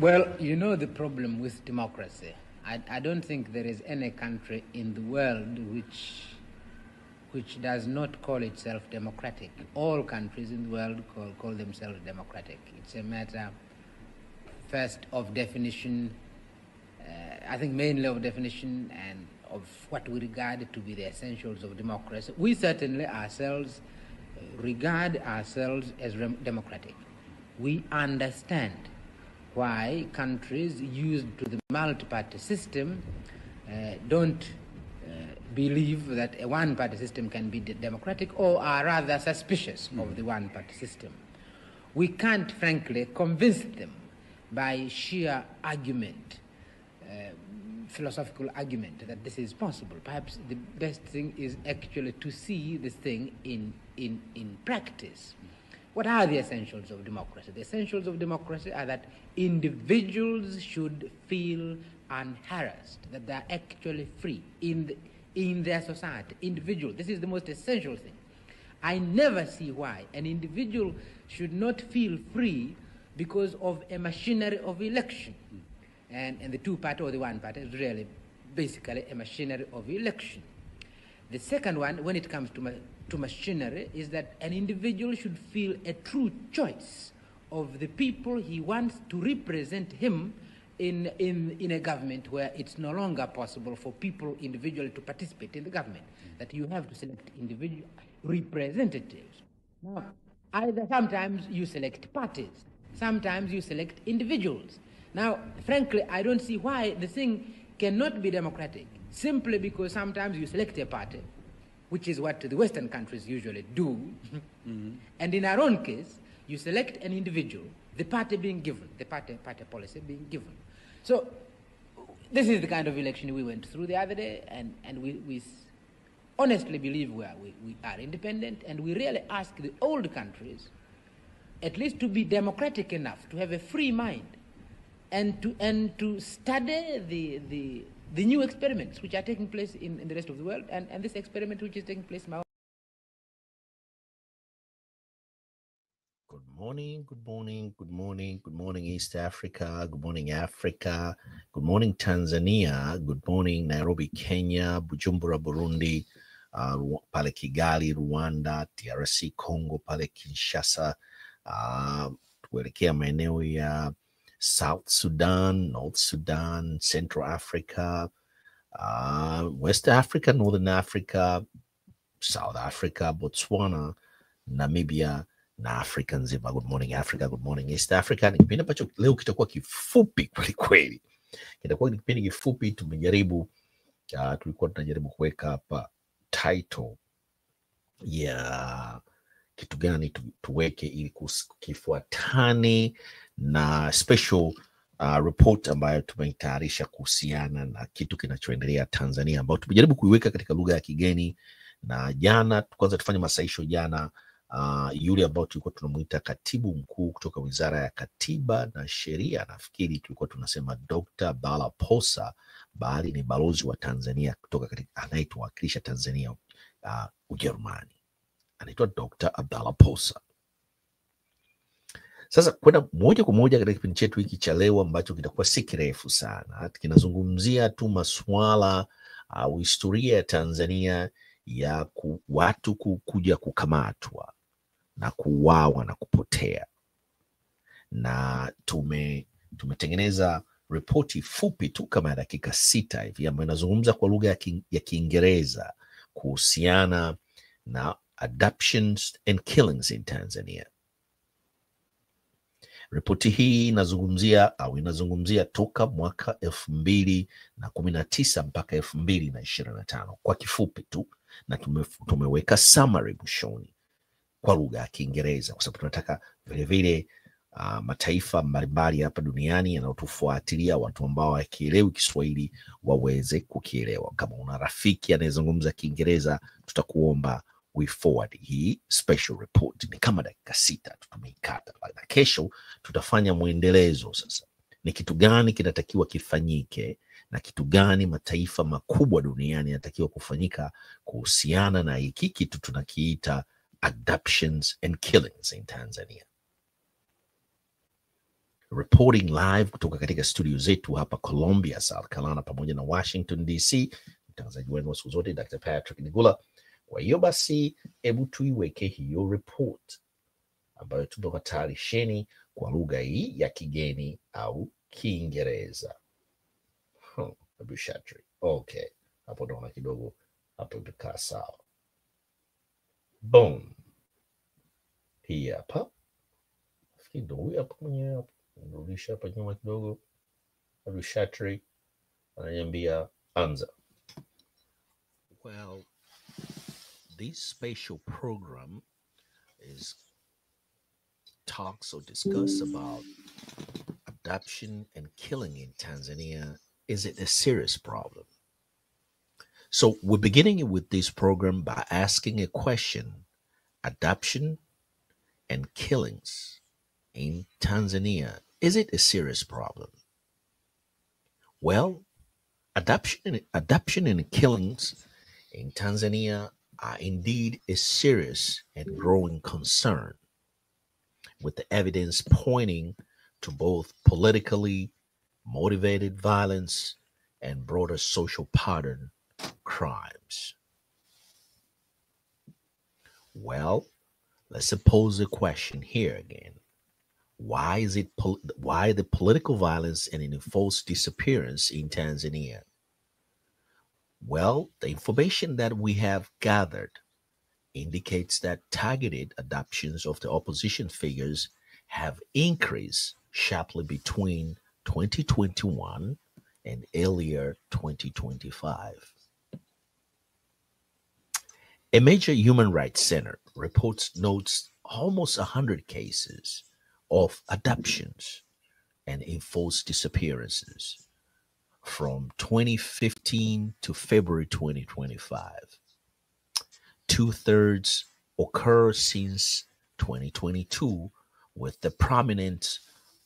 Well, you know the problem with democracy. I don't think there is any country in the world which does not call itself democratic. All countries in the world call themselves democratic. It's a matter, first, of definition, I think mainly of definition and of what we regard to be the essentials of democracy. We certainly ourselves regard ourselves as democratic. We understand why countries used to the multi-party system don't believe that a one-party system can be democratic, or are rather suspicious of the one-party system. We can't, frankly, convince them by sheer argument, philosophical argument, that this is possible. Perhaps the best thing is actually to see this thing in practice. What are the essentials of democracy? The essentials of democracy are that individuals should feel unharassed, that they are actually free in their society. Individual, this is the most essential thing. I never see why an individual should not feel free because of a machinery of election. And the two-party or the one-party is really basically a machinery of election. The second one, when it comes to machinery, is that an individual should feel a true choice of the people he wants to represent him in a government where it's no longer possible for people individually to participate in the government, that you have to select individual representatives. Now, either sometimes you select parties, sometimes you select individuals. Now, frankly, I don't see why the thing cannot be democratic, simply because sometimes you select a party, which is what the Western countries usually do, and in our own case, you select an individual, the party being given, the party policy being given. So this is the kind of election we went through the other day, and we honestly believe we are independent, and we really ask the old countries at least to be democratic enough, to have a free mind, and to study the new experiments which are taking place in the rest of the world, and this experiment which is taking place in our. Good morning, East Africa. Good morning, Africa. Good morning, Tanzania. Good morning, Nairobi, Kenya, Bujumbura, Burundi, pale Kigali, Rwanda, DRC, Congo, pale Kinshasa, tuelekea maeneo ya South Sudan, North Sudan, Central Africa, West Africa, Northern Africa, South Africa, Botswana, Namibia na Afrika nzima. Good morning Africa, good morning East Africa. Ni kipindi ambacho leo kitakuwa kifupi kweli kweli. Kitakuwa kipindi kifupi. Tulikuwa tunajaribu kuweka hapa title ya kitu gani tuweke ili kifuatane na special report ambayo tumeitayarisha kuhusiana na kitu kinachoendelea Tanzania, ambayo tumejaribu kuiweka katika lugha ya kigeni. Na jana kwanza tufanye masaisho jana, yule ambao tulikuwa tunamuita katibu mkuu kutoka Wizara ya Katiba na Sheria, nafikiri tulikuwa tunasema Dr. Bala Posa, bali ni balozi wa Tanzania kutoka katika anayetuwakilisha Tanzania Ujerumani, anaitwa Dr. Abdalla Posa. Sasa kwenda moja kwa moja katika kipindi chetu hiki cha leo ambacho kitakuwa si kirefu sana, kinazungumzia tu masuala au historia ya Tanzania ya watu kuja kukamatwa na kuuawa na kupotea. Na tumetengeneza ripoti fupi tu kama ya dakika 6 hivi ambayo inazungumza kwa lugha ya Kiingereza kuhusiana na abductions and killings in Tanzania. Ripoti hii inazungumzia toka mwaka 2019 mpaka 2025 kwa kifupi tu, na tumeweka summary mwishoni kwa lugha ya Kiingereza kwa sababu tunataka vile vile mataifa mbalimbali hapa duniani yanayotufuatilia, watu ambao hawakielewi Kiswahili waweze kukielewa. Kama una rafiki anayezungumza Kiingereza, tutakuomba we forward hii special report. Ni kama dakika 6 tumeikata, na kesho tutafanya muendelezo. Sasa ni kitu gani kinatakiwa kifanyike na kitu gani mataifa makubwa duniani yanatakiwa kufanyika kuhusiana na hiki kitu tunakiita abductions and killings in Tanzania. reporting live kutoka katika studio zetu hapa Columbia, South Carolina pamoja na Washington DC. Mtangazaji wenu wa siku zote Dr. Patrick Nigula. Kwa hiyo basi, hebu tuiweke hiyo report ambayo tumewatayarisheni kwa lugha hii ya kigeni au Kiingereza. Abduction. Okay, hapo naona kidogo hapo imekaa sawa. Boom. Hii hapa. Kidogo hapo mwenyewe hapo. Nirudisha hapa nyuma kidogo. Abduction ananiambia anza. Well, this special program talks or discuss about abduction and killing in Tanzania. Is it a serious problem? So we're beginning with this program by asking a question. Abduction and killings in Tanzania, is it a serious problem? Well, adoption and killings in Tanzania are indeed a serious and growing concern, with the evidence pointing to both politically motivated violence and broader social pattern crimes. Well, let's pose a question here again. Why the political violence and enforced disappearance in Tanzania? Well, the information that we have gathered indicates that targeted adoptions of the opposition figures have increased sharply between 2021 and earlier 2025. A major human rights center notes almost 100 cases of adoptions and enforced disappearances from 2015 to February 2025. 2/3 occur since 2022, with the prominent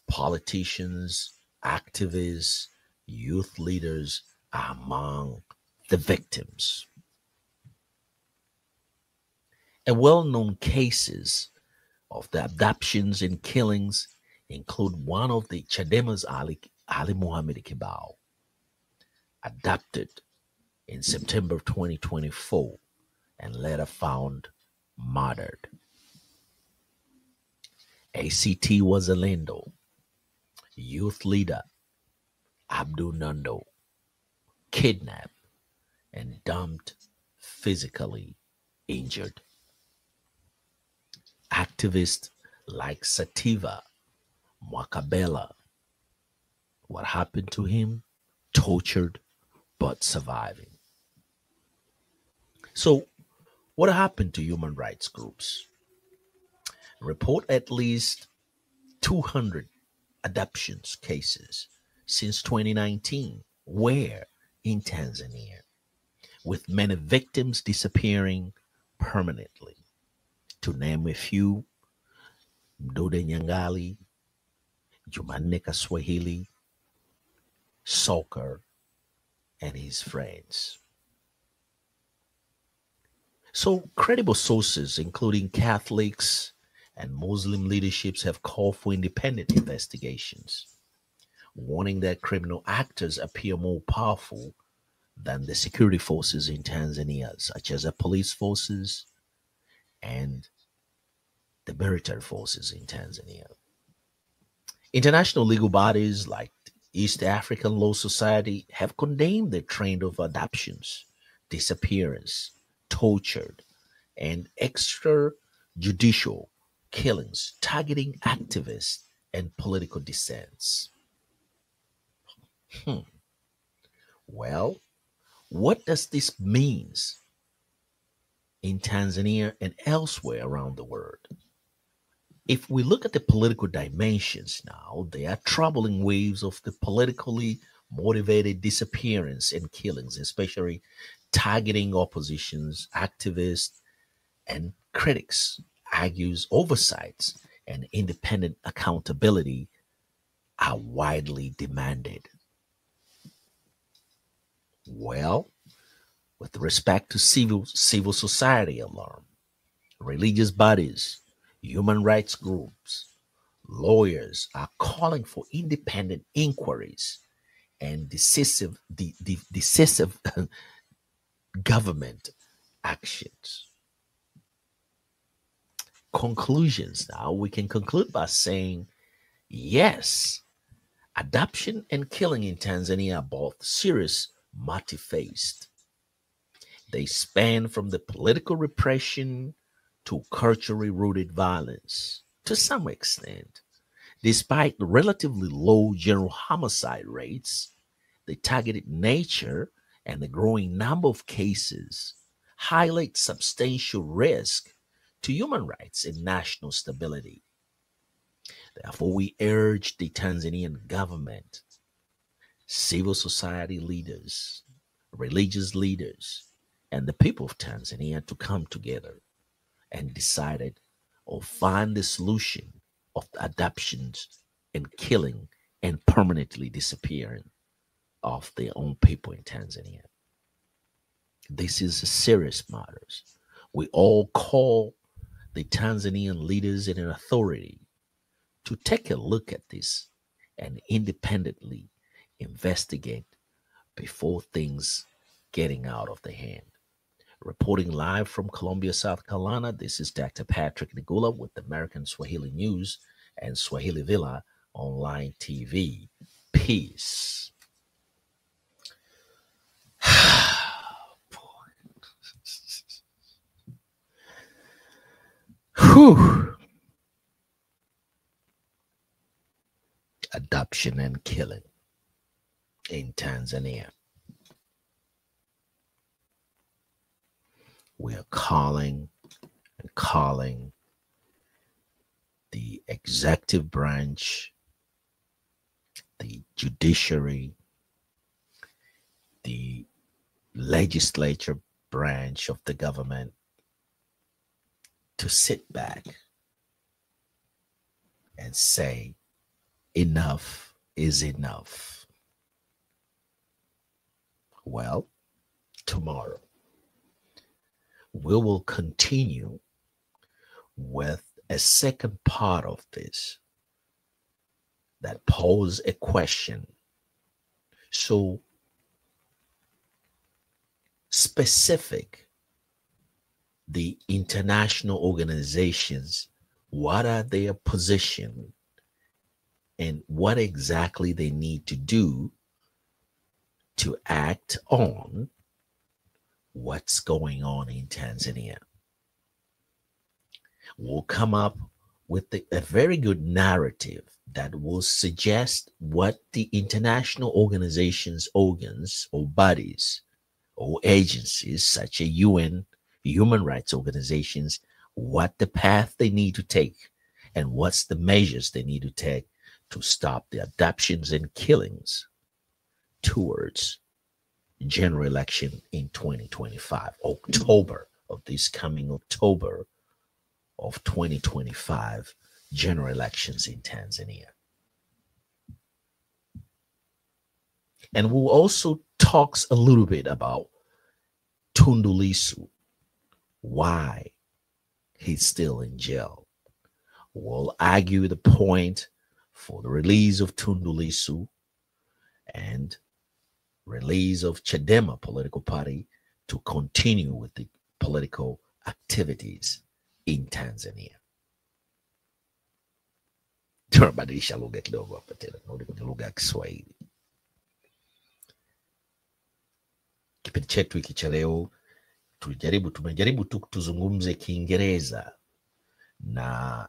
politicians, activists, youth leaders among the victims. A well-known cases of the abductions and killings include one of the Chadema's Ali Mohammed Kibao, adopted in September of 2024 and later found murdered. ACT Wazalendo youth leader Abdul Nando, kidnapped and dumped, physically injured. Activists like Sativa Mwakabela, what happened to him? Tortured but surviving. So, what happened to human rights groups? Report at least 200 adoptions cases since 2019, where in Tanzania, with many victims disappearing permanently. To name a few: Mdude Nyangali, Jumanne Kaswahili, Soccer, and his friends. So credible sources, including Catholics and Muslim leaderships, have called for independent investigations, warning that criminal actors appear more powerful than the security forces in Tanzania, such as the police forces and the military forces in Tanzania. International legal bodies like the East African Law Society have condemned the trend of adoptions, disappearance, tortured, and extrajudicial killings targeting activists and political dissents. Well, what does this mean in Tanzania and elsewhere around the world? If we look at the political dimensions now, there are troubling waves of the politically motivated disappearance and killings, especially targeting oppositions, activists, and critics. Argues oversights and independent accountability are widely demanded. Well, with respect to civil society alarm, religious bodies, human rights groups, lawyers are calling for independent inquiries and decisive government actions. Conclusions. Now we can conclude by saying, yes, adoption and killing in Tanzania are both serious, multi-faced. They span from the political repression to culturally rooted violence to some extent. Despite the relatively low general homicide rates, the targeted nature and the growing number of cases highlight substantial risk to human rights and national stability. Therefore, we urge the Tanzanian government, civil society leaders, religious leaders, and the people of Tanzania to come together and decide or find the solution of the adoptions and killing and permanently disappearing of their own people in Tanzania. This is a serious matter. We all call the Tanzanian leaders and authority to take a look at this and independently investigate before things getting out of the hand. Reporting live from Columbia, South Carolina, this is Dr. Patrick Nigula with American Swahili News and Swahili Villa Online TV. Peace. Whew. Adoption and killing in Tanzania. We are calling the executive branch, the judiciary, the legislature branch of the government to sit back and say, enough is enough. Well, tomorrow we will continue with a second part of this that pose a question so specific. The international organizations, what are their position and what exactly they need to do to act on what's going on in Tanzania. We'll come up with a very good narrative that will suggest what the international organizations, organs, or bodies, or agencies such as UN, human rights organizations, what the path they need to take and what's the measures they need to take to stop the adoptions and killings towards general election in 2025, October of this coming October of 2025, general elections in Tanzania. And we'll also talk a little bit about Tundu Lissu, why he's still in jail. We'll argue the point for the release of Tundu Lissu and release of Chadema political party to continue with the political activities in Tanzania. Tunabadilisha lugha kidogo hapa tena, narudi kwenye lugha ya Kiswahili. Kipindi chetu hiki cha leo tumejaribu tu tuzungumze Kiingereza na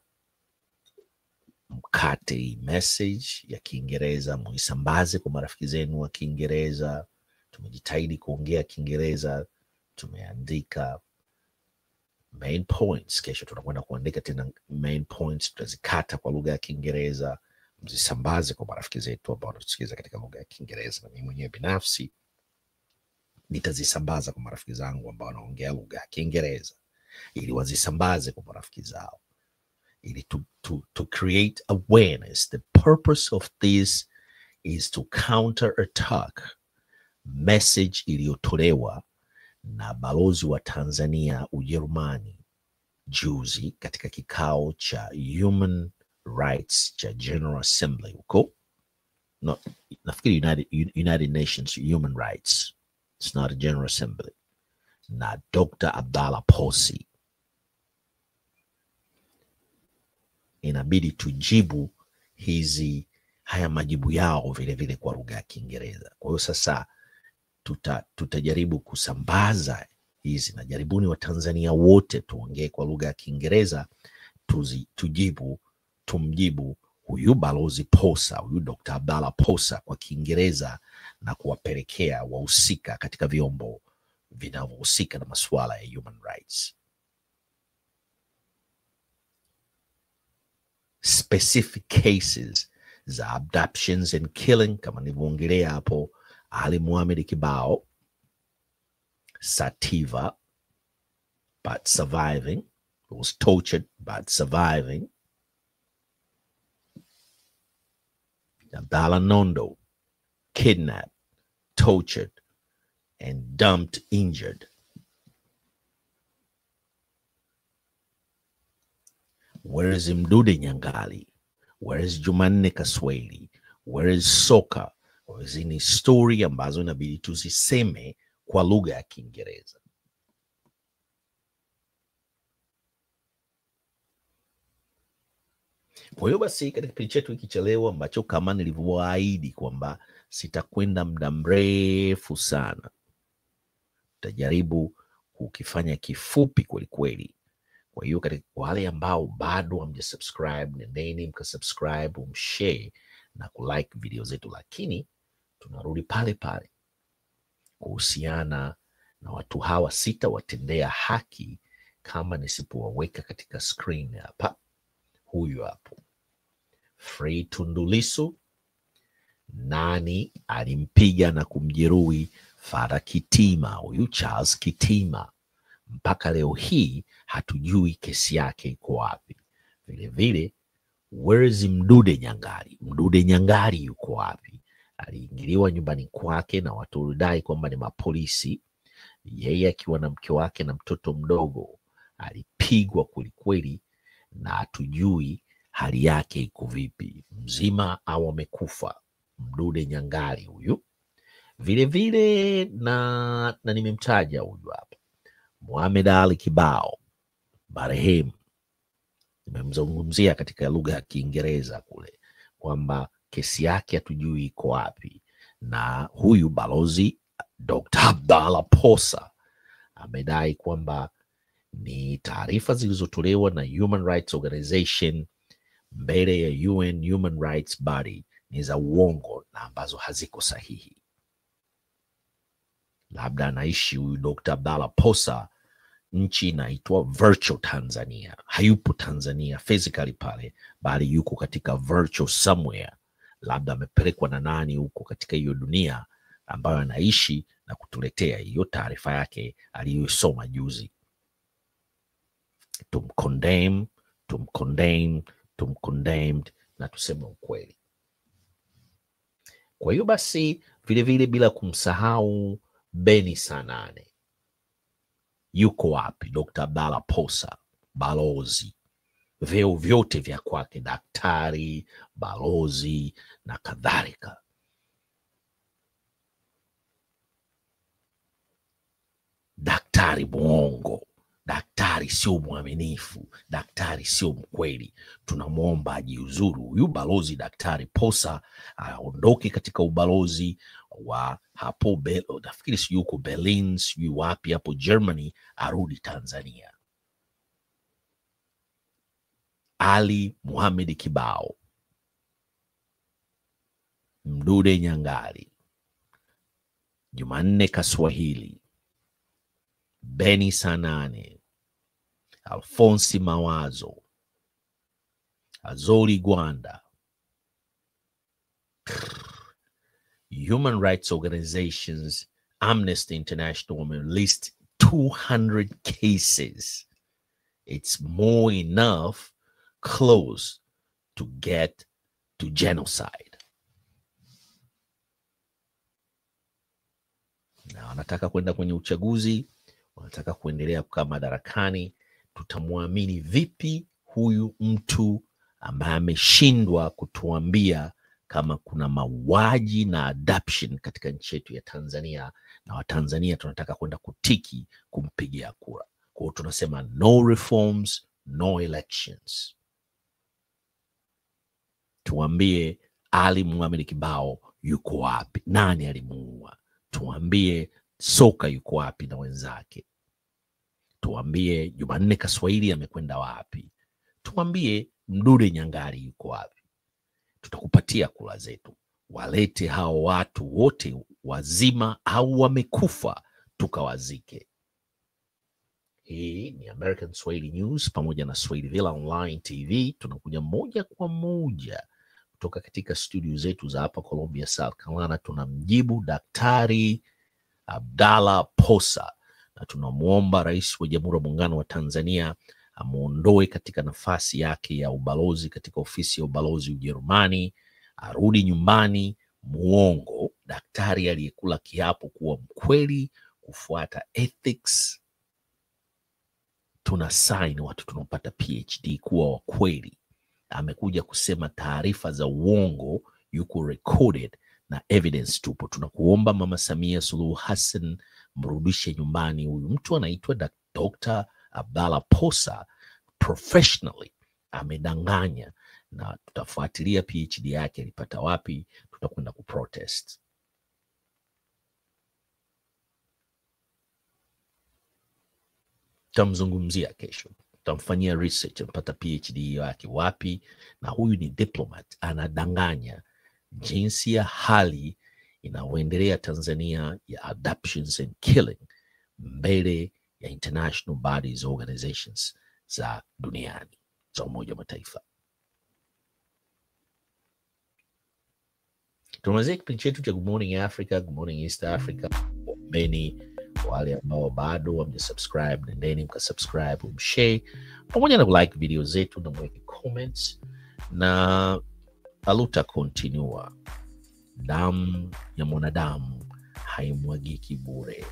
mkate message ya Kiingereza, muisambaze kwa marafiki zenu wa Kiingereza. Tumejitahidi kuongea Kiingereza, tumeandika main points. Kesho tunakwenda kuandika tena main points, tutazikata kwa lugha ya Kiingereza, mzisambaze kwa marafiki zetu ambao wanatusikiliza katika lugha ya Kiingereza, na mimi mwenyewe binafsi nitazisambaza kwa marafiki zangu ambao wanaongea lugha ya Kiingereza ili wazisambaze kwa marafiki zao, ili to create awareness. The purpose of this is to counter attack message iliyotolewa na balozi wa Tanzania Ujerumani juzi katika kikao cha Human Rights cha General Assembly huko, no, nafikiri United Nations Human Rights, it's not a General Assembly, na Dr. Abdallah Posi. Inabidi tujibu haya majibu yao vile vile kwa lugha ya Kiingereza. Kwa hiyo sasa tutajaribu kusambaza hizi, na jaribuni wa Tanzania wote tuongee kwa lugha ya Kiingereza, tumjibu huyu Balozi Posa, huyu Dr. Abdallah Posa kwa Kiingereza, na kuwapelekea wahusika katika vyombo vinavyohusika na masuala ya human rights. Specific cases za abductions and killing, kama nilivyoongelea hapo, Ali Mohamed Kibao, Sativa, but surviving, was tortured but surviving. Abdallah Nondo, kidnapped, tortured, and dumped injured. Where is Mdude Nyangali? Where is Jumanne Kaswahili? Where is Soka? Hizi ni story ambazo inabidi tuziseme kwa lugha ya Kiingereza. Kwa hiyo basi katika kipindi chetu hiki cha leo, ambacho kama nilivyoahidi kwamba sitakwenda muda mrefu sana, tutajaribu kukifanya kifupi kweli kweli. Kwa hiyo katika wale ambao bado hamjasubscribe, nendeni mkasubscribe, mshare na kulike video zetu. Lakini tunarudi pale pale kuhusiana na watu hawa, sitawatendea haki kama nisipowaweka katika screen hapa. Huyu hapo, Free Tundu Lissu. Nani alimpiga na kumjeruhi Father Kitima, huyu Charles Kitima? Mpaka leo hii hatujui kesi yake iko wapi. Vile vile, where is Mdude Nyangali? Mdude Nyangali yuko wapi? Aliingiliwa nyumbani kwake na watu walidai kwamba ni mapolisi, yeye akiwa na mke wake na mtoto mdogo. Alipigwa kwelikweli, na hatujui hali yake iko vipi, mzima au amekufa. Mdude Nyangali huyu. Vile vile na nimemtaja huyu hapa, Mohamed Ali Kibao marehemu, nimemzungumzia katika lugha ya Kiingereza kule kwamba kesi yake hatujui iko wapi. Na huyu Balozi Dr. Abdallah Posa amedai kwamba ni taarifa zilizotolewa na Human Rights Organization mbele ya UN Human Rights Body ni za uongo na ambazo haziko sahihi. Labda anaishi huyu Dr. Abdallah Posa nchi inaitwa Virtual Tanzania. Hayupo Tanzania physically pale, bali yuko katika virtual somewhere. Labda amepelekwa na nani huko katika hiyo dunia ambayo anaishi, na kutuletea hiyo taarifa yake aliyosoma juzi. Tumcondemned na tuseme ukweli. Kwa hiyo basi vile vile bila kumsahau Beni Sanane. Yuko wapi Dr. Abdallah Posa? Balozi, vyeo vyote vya kwake, daktari, balozi na kadhalika. Daktari mwongo, daktari sio mwaminifu, daktari sio mkweli. Tunamwomba ajiuzuru huyu balozi Daktari Posa, aondoke katika ubalozi wa hapo nafikiri si yuko Berlin, si wapi hapo Germany, arudi Tanzania. Ali Mohamed Kibao, Mdude Nyangali, Jumanne Kaswahili, Beni Sanane, Alfonsi Mawazo, Azori Gwanda. Human rights organizations, Amnesty International list 200 cases. It's more enough close to get to genocide. Na wanataka kwenda kwenye uchaguzi, wanataka kuendelea kukaa madarakani. Tutamwamini vipi huyu mtu ambaye ameshindwa kutuambia kama kuna mauaji na adoption katika nchi yetu ya Tanzania, na Watanzania tunataka kwenda kutiki kumpigia kura. Kwa hiyo tunasema no reforms, no elections. Tuambie Ali Mohamed Kibao yuko wapi? Nani alimuua? Tuambie Soka yuko wapi na wenzake? Tuambie Jumanne Kaswahili amekwenda wapi? Tuambie Mdude Nyangali yuko wapi? Tutakupatia kura zetu. Walete hao watu wote wazima au wamekufa tukawazike. Hii ni American Swahili News pamoja na Swahili Villa Online TV. Tunakuja moja kwa moja kutoka katika studio zetu za hapa Columbia, South Carolina. Tunamjibu Daktari Abdallah Posa na tunamuomba Rais wa Jamhuri ya Muungano wa Tanzania amuondoe katika nafasi yake ya ubalozi katika ofisi ya ubalozi Ujerumani, arudi nyumbani. Muongo, daktari aliyekula kiapo kuwa mkweli, kufuata ethics. Tuna sign watu tunaopata PhD kuwa wakweli. Amekuja kusema taarifa za uongo, yuko recorded na evidence tupo. Tunakuomba Mama Samia Suluhu Hassan, mrudishe nyumbani huyu mtu. Anaitwa Dr. Abdallah Posa, professionally amedanganya, na tutafuatilia PhD yake alipata wapi. Tutakwenda kuprotest. Tutamzungumzia kesho, tutamfanyia research, mpata PhD yake wapi. Na huyu ni diplomat, anadanganya jinsi ya hali inayoendelea Tanzania ya adoptions and killing mbele ya international bodies, organizations za duniani, za Umoja wa Mataifa. Tunamalizia kipindi chetu cha Good Morning Africa, Good Morning East Africa. Ombeni wale ambao bado wamesubscribe, nendeni mkasubscribe, mshare pamoja na like video zetu na mweke comments, na aluta continua. Damu ya mwanadamu haimwagiki bure.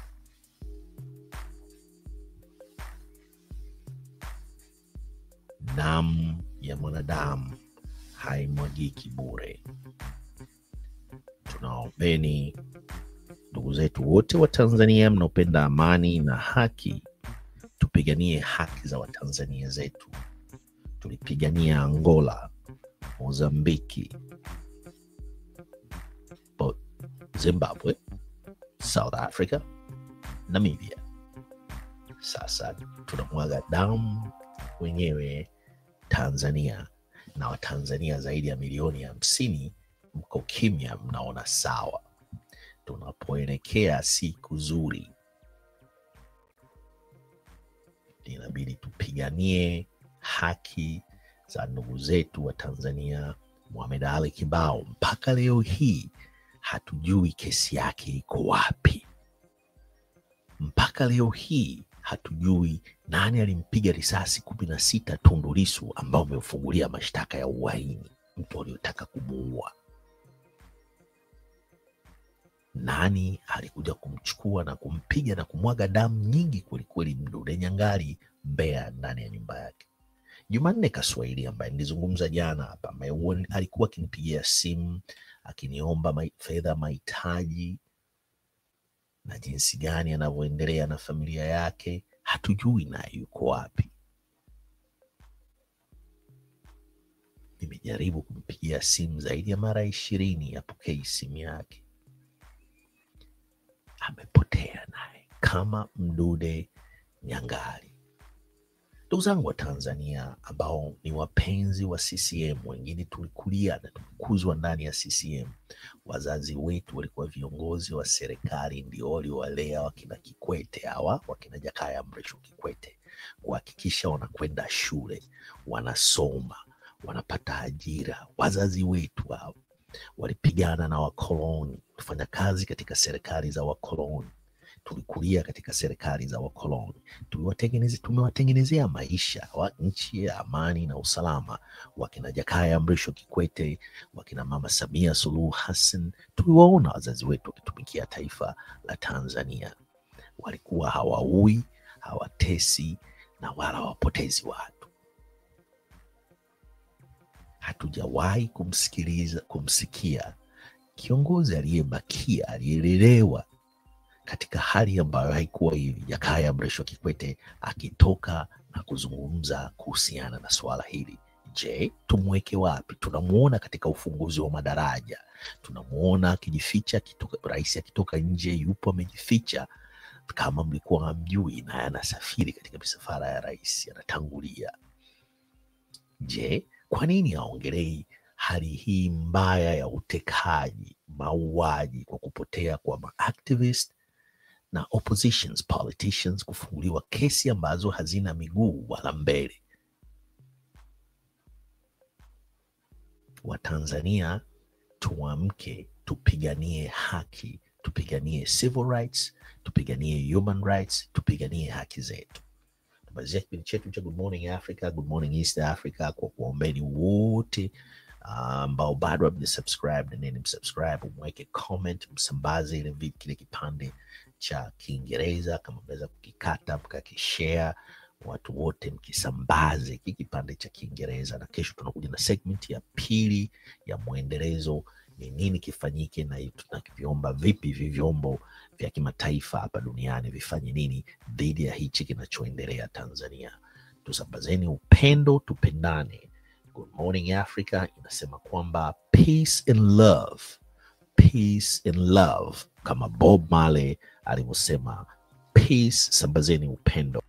Damu ya mwanadamu haimwagiki bure. Tunaombeni ndugu zetu wote wa Tanzania mnaopenda amani na haki, tupiganie haki za Watanzania zetu. Tulipigania Angola, Mozambiki, Zimbabwe, South Africa, Namibia. Sasa tunamwaga damu wenyewe Tanzania, na Watanzania zaidi ya milioni 50 mko kimya, mnaona sawa. Tunapoelekea siku nzuri, inabidi tupiganie haki za ndugu zetu wa Tanzania. Mohamed Ali Kibao mpaka leo hii hatujui kesi yake iko wapi. Mpaka leo hii hatujui nani alimpiga risasi 16 Tundu Lissu, ambao wamefungulia mashtaka ya uhaini, mtu aliyotaka kumuua. Nani alikuja kumchukua na kumpiga na kumwaga damu nyingi kwelikweli Mdude Nyangali Mbeya, ndani ya nyumba yake? Jumanne Kaswahili ambaye nilizungumza jana hapa, alikuwa akinipigia simu akiniomba fedha mahitaji, na jinsi gani anavyoendelea na familia yake hatujui naye yuko wapi. Nimejaribu kumpigia simu zaidi ya mara 20, apokei simu yake. Amepotea naye kama Mdude Nyangali. Ndugu zangu wa Tanzania ambao ni wapenzi wa CCM, wengine tulikulia na tukuzwa ndani ya CCM. Wazazi wetu walikuwa viongozi wa serikali, ndio waliowalea wakina Kikwete hawa, wakina Jakaya Mrisho Kikwete, kuhakikisha wanakwenda shule, wanasoma, wanapata ajira. Wazazi wetu hao walipigana na wakoloni, kufanya kazi katika serikali za wakoloni. Tulikulia katika serikali za wakoloni, tumewatengenezea maisha wa nchi ya amani na usalama. Wakina Jakaya Mrisho Kikwete, wakina Mama Samia Suluhu Hassan, tuliwaona wazazi wetu wakitumikia taifa la Tanzania. Walikuwa hawaui, hawatesi na wala hawapotezi watu. hatujawahi kumsikia kiongozi aliyebakia, aliyelelewa katika hali ambayo haikuwa hivi, Jakaya Mrisho Kikwete akitoka na kuzungumza kuhusiana na swala hili. Je, tumweke wapi? Tunamuona katika ufunguzi wa madaraja, tunamuona akijificha, rais akitoka nje yupo amejificha, kama mlikuwa hamjui, na anasafiri katika misafara ya rais, anatangulia. Je, kwa nini aongelei hali hii mbaya ya utekaji, mauaji kwa kupotea kwa maactivist na oppositions politicians, kufunguliwa kesi ambazo hazina miguu wala mbele? Watanzania tuamke, tupiganie haki, tupiganie civil rights, tupiganie human rights, tupiganie haki zetu. Tumalizia kipindi chetu cha Good Morning Africa, Good Morning East Africa kwa kuombeni wote ambao bado hamjasubscribe, nendeni msubscribe, mweke comment, msambaze ile kile kipande cha Kiingereza, kama mnaweza kukikata mkakishare, watu wote mkisambaze kipande cha Kiingereza. Na kesho tunakuja na segment ya pili ya muendelezo, ni nini kifanyike na tunakiomba vipi vyombo vya kimataifa hapa duniani vifanye nini dhidi ya hichi kinachoendelea Tanzania. Tusambazeni upendo, tupendane. Good Morning Africa inasema kwamba peace and love, peace and love, kama Bob Marley alivyosema, peace, sambazeni upendo.